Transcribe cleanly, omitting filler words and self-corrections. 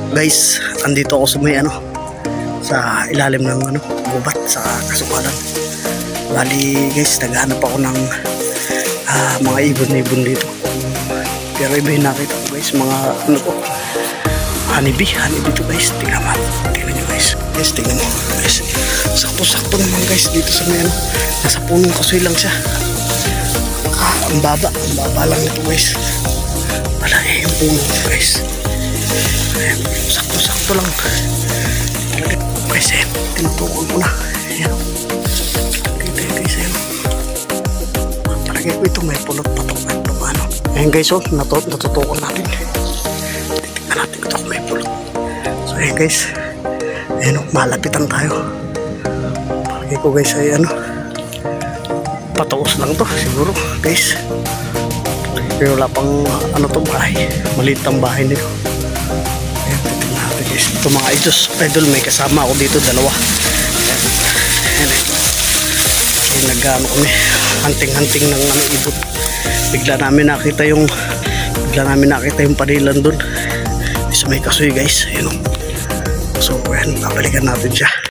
Guys, andito ako sa may sa ilalim ng gubat sa kasukalan. Bali guys, naghahanap ako ng mga ibon-ibon dito. Pero iba yung nakita ko guys, mga honeybee to guys. Tingnan nyo guys. Guys, tingnan mo guys. Sakto-sakto naman guys dito sa may nasa punong kasoy lang siya. Ang baba lang ito guys. Wala yung puno guys. Ayan, sakto-sakto lang. Guys, tinutukan ko na. Ayan. Kita guys, ayan. Palagay ko ito may pulot pa itong Ayan guys, natutukan natin. Titignan natin ito kung may pulot. So ayan guys. Ayan, malapitan tayo. Palagay ko guys ay pataos lang to siguro guys. Pero wala pang to bahay. Maliit ang bahay nito. Ayan, titignan natin guys. Ito mga idol, may kasama ako dito, dalawa. Ayan. Ayan, kami hunting ng ibon. Bigla namin nakita yung panilan dun sa may kasoy guys. Ayan. So ayan, babalikan natin siya.